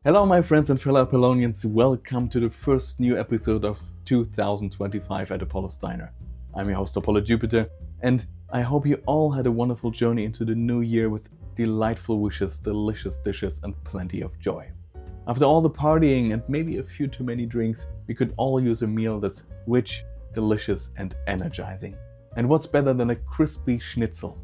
Hello my friends and fellow Apollonians, welcome to the first new episode of 2025 at Apollo's Diner. I'm your host Apaulo Jupiter, and I hope you all had a wonderful journey into the new year with delightful wishes, delicious dishes and plenty of joy. After all the partying and maybe a few too many drinks, we could all use a meal that's rich, delicious and energizing. And what's better than a crispy schnitzel?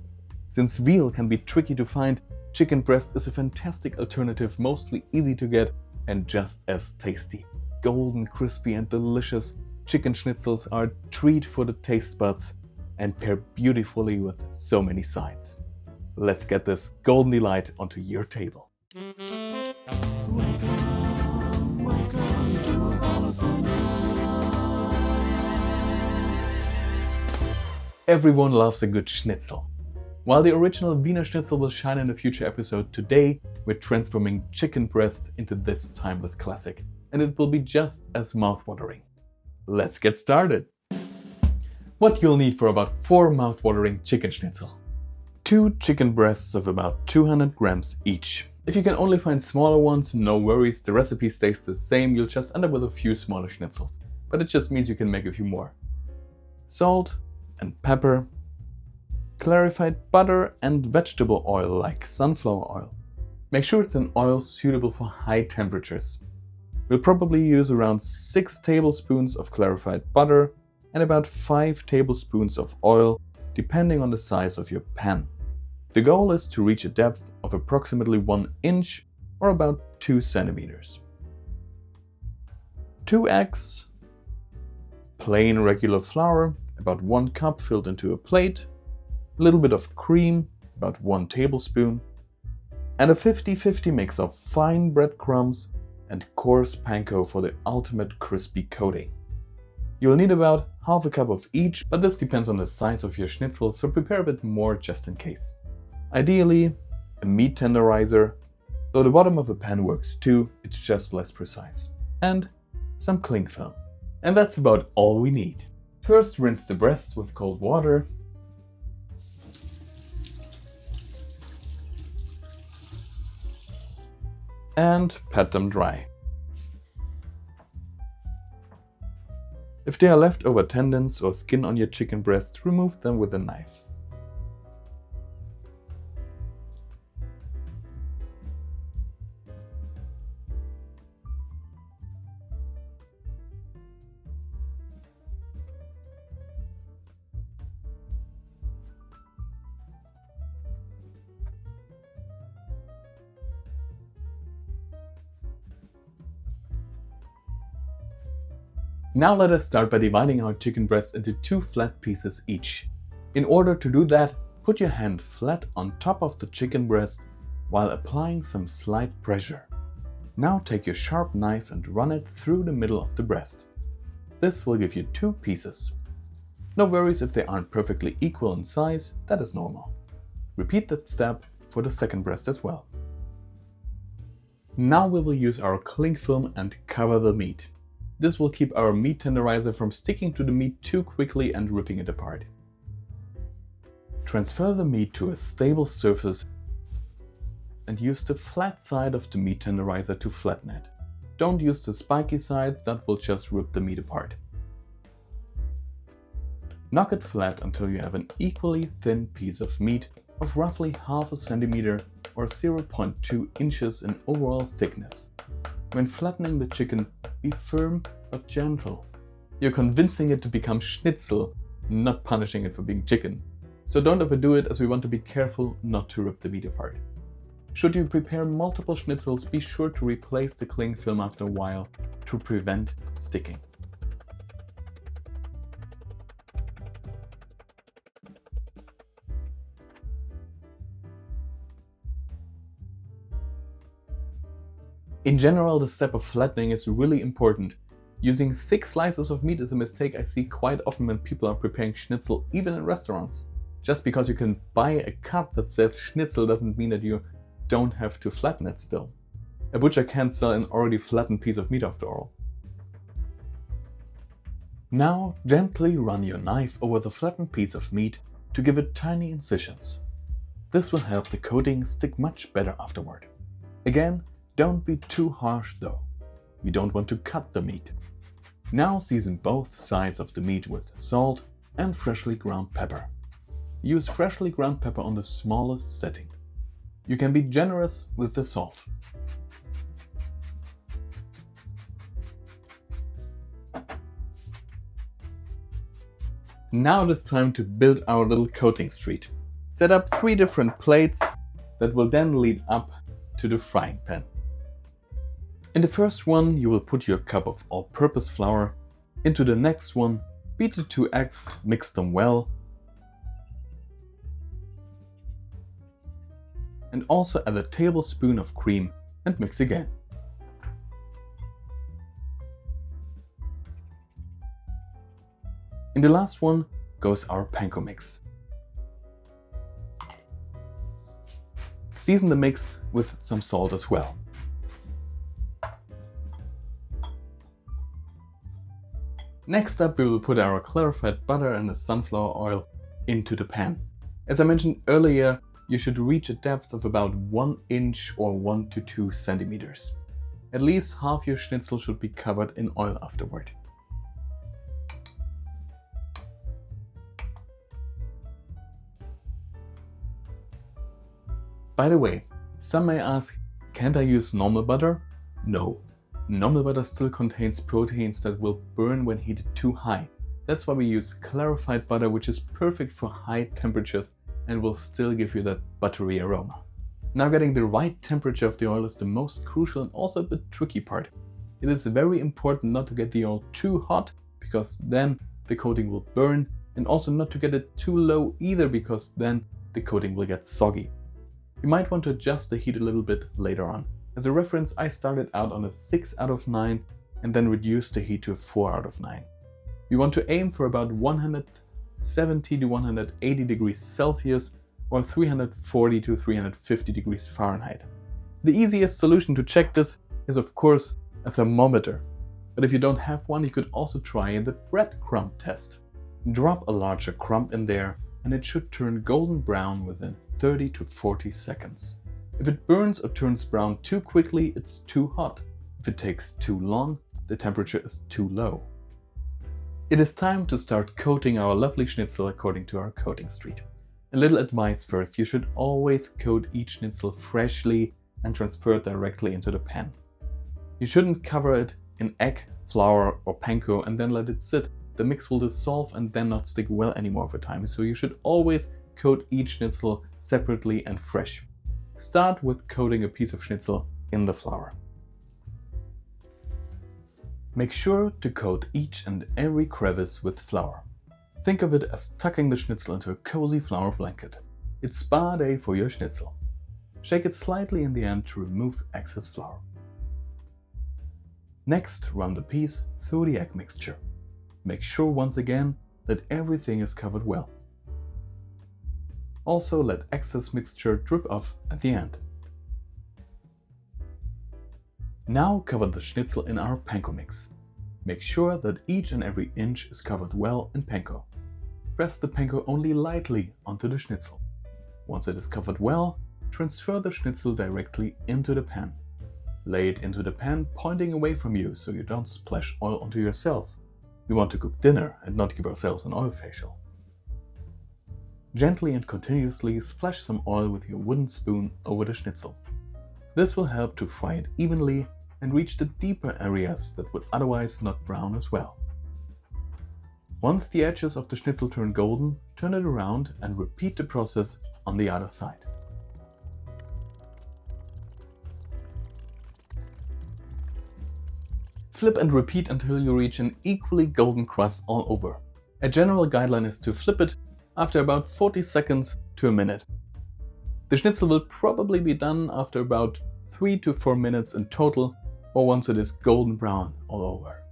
Since veal can be tricky to find, chicken breast is a fantastic alternative, mostly easy to get and just as tasty. Golden, crispy and delicious chicken schnitzels are a treat for the taste buds and pair beautifully with so many sides. Let's get this golden delight onto your table. Welcome to Apollo's Diner. Everyone loves a good schnitzel. While the original Wiener Schnitzel will shine in a future episode, today we're transforming chicken breast into this timeless classic, and it will be just as mouthwatering. Let's get started! What you'll need for about 4 mouthwatering chicken schnitzel. 2 chicken breasts of about 200 grams each. If you can only find smaller ones, no worries, the recipe stays the same, you'll just end up with a few smaller schnitzels, but it just means you can make a few more. Salt and pepper. Clarified butter and vegetable oil like sunflower oil. Make sure it's an oil suitable for high temperatures. We'll probably use around 6 tablespoons of clarified butter and about 5 tablespoons of oil, depending on the size of your pan. The goal is to reach a depth of approximately 1 inch or about 2 centimeters. 2 eggs, plain regular flour, about 1 cup filled into a plate, a little bit of cream, about 1 tablespoon, and a 50-50 mix of fine breadcrumbs and coarse panko for the ultimate crispy coating. You'll need about half a cup of each, but this depends on the size of your schnitzel, so prepare a bit more just in case. Ideally, a meat tenderizer, though the bottom of the pan works too, it's just less precise. And some cling film. And that's about all we need. First, rinse the breasts with cold water. And pat them dry. If there are leftover tendons or skin on your chicken breast, remove them with a knife. Now let us start by dividing our chicken breast into 2 flat pieces each. In order to do that, put your hand flat on top of the chicken breast while applying some slight pressure. Now take your sharp knife and run it through the middle of the breast. This will give you 2 pieces. No worries if they aren't perfectly equal in size, that is normal. Repeat that step for the second breast as well. Now we will use our cling film and cover the meat. This will keep our meat tenderizer from sticking to the meat too quickly and ripping it apart. Transfer the meat to a stable surface and use the flat side of the meat tenderizer to flatten it. Don't use the spiky side, that will just rip the meat apart. Knock it flat until you have an equally thin piece of meat of roughly half a centimeter or 0.2 inches in overall thickness. When flattening the chicken, be firm but gentle. You're convincing it to become schnitzel, not punishing it for being chicken. So don't overdo it, as we want to be careful not to rip the meat apart. Should you prepare multiple schnitzels, be sure to replace the cling film after a while to prevent sticking. In general, the step of flattening is really important. Using thick slices of meat is a mistake I see quite often when people are preparing schnitzel, even in restaurants. Just because you can buy a cut that says schnitzel doesn't mean that you don't have to flatten it still. A butcher can't sell an already flattened piece of meat after all. Now gently run your knife over the flattened piece of meat to give it tiny incisions. This will help the coating stick much better afterward. Again, Don't be too harsh though. You don't want to cut the meat. Now season both sides of the meat with salt and freshly ground pepper. Use freshly ground pepper on the smallest setting. You can be generous with the salt. Now it is time to build our little coating street. Set up 3 different plates that will then lead up to the frying pan. In the first one, you will put your cup of all-purpose flour. Into the next one, beat the 2 eggs, mix them well, and also add a tablespoon of cream and mix again. In the last one goes our panko mix. Season the mix with some salt as well. Next up, we will put our clarified butter and the sunflower oil into the pan. As I mentioned earlier, you should reach a depth of about 1 inch or 1 to 2 centimeters. At least half your schnitzel should be covered in oil afterward. By the way, some may ask, can't I use normal butter? No. Normal butter still contains proteins that will burn when heated too high. That's why we use clarified butter, which is perfect for high temperatures and will still give you that buttery aroma. Now, getting the right temperature of the oil is the most crucial and also a bit tricky part. It is very important not to get the oil too hot, because then the coating will burn, and also not to get it too low either, because then the coating will get soggy. You might want to adjust the heat a little bit later on. As a reference, I started out on a 6 out of 9 and then reduced the heat to a 4 out of 9. You want to aim for about 170 to 180 degrees Celsius or 340 to 350 degrees Fahrenheit. The easiest solution to check this is of course a thermometer. But if you don't have one, you could also try the breadcrumb test. Drop a larger crumb in there and it should turn golden brown within 30 to 40 seconds. If it burns or turns brown too quickly, it's too hot. If it takes too long, the temperature is too low. It is time to start coating our lovely schnitzel according to our coating street. A little advice first, you should always coat each schnitzel freshly and transfer it directly into the pan. You shouldn't cover it in egg, flour or panko and then let it sit. The mix will dissolve and then not stick well anymore over time, so you should always coat each schnitzel separately and fresh. Start with coating a piece of schnitzel in the flour. Make sure to coat each and every crevice with flour. Think of it as tucking the schnitzel into a cozy flour blanket. It's spa day for your schnitzel. Shake it slightly in the end to remove excess flour. Next, run the piece through the egg mixture. Make sure once again that everything is covered well. Also, let excess mixture drip off at the end. Now cover the schnitzel in our panko mix. Make sure that each and every inch is covered well in panko. Press the panko only lightly onto the schnitzel. Once it is covered well, transfer the schnitzel directly into the pan. Lay it into the pan pointing away from you so you don't splash oil onto yourself. We want to cook dinner and not give ourselves an oil facial. Gently and continuously splash some oil with your wooden spoon over the schnitzel. This will help to fry it evenly and reach the deeper areas that would otherwise not brown as well. Once the edges of the schnitzel turn golden, turn it around and repeat the process on the other side. Flip and repeat until you reach an equally golden crust all over. A general guideline is to flip it after about 40 seconds to a minute. The schnitzel will probably be done after about 3 to 4 minutes in total, or once it is golden brown all over.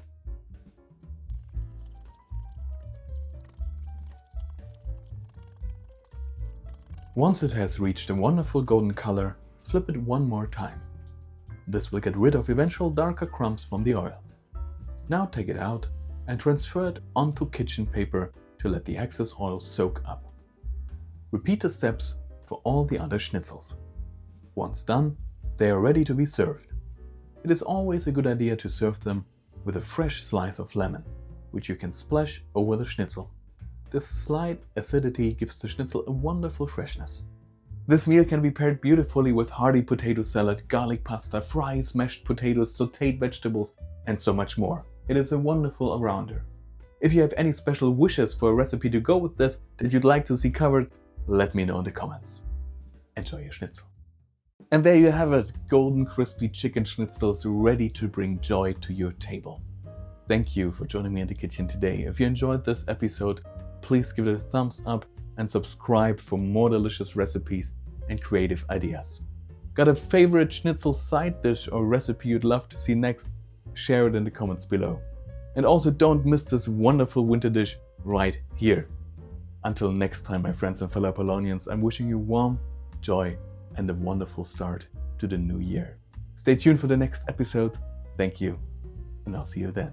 Once it has reached a wonderful golden color, flip it one more time. This will get rid of eventual darker crumbs from the oil. Now take it out and transfer it onto kitchen paper to let the excess oil soak up. Repeat the steps for all the other schnitzels. Once done, they are ready to be served. It is always a good idea to serve them with a fresh slice of lemon, which you can splash over the schnitzel. This slight acidity gives the schnitzel a wonderful freshness. This meal can be paired beautifully with hearty potato salad, garlic pasta, fries, mashed potatoes, sautéed vegetables, and so much more. It is a wonderful all-rounder. If you have any special wishes for a recipe to go with this that you'd like to see covered, let me know in the comments. Enjoy your schnitzel. And there you have it, golden crispy chicken schnitzels ready to bring joy to your table. Thank you for joining me in the kitchen today. If you enjoyed this episode, please give it a thumbs up and subscribe for more delicious recipes and creative ideas. Got a favorite schnitzel side dish or recipe you'd love to see next? Share it in the comments below. And also don't miss this wonderful winter dish right here. Until next time, my friends and fellow Polonians, I'm wishing you warmth, joy, and a wonderful start to the new year. Stay tuned for the next episode. Thank you, and I'll see you then.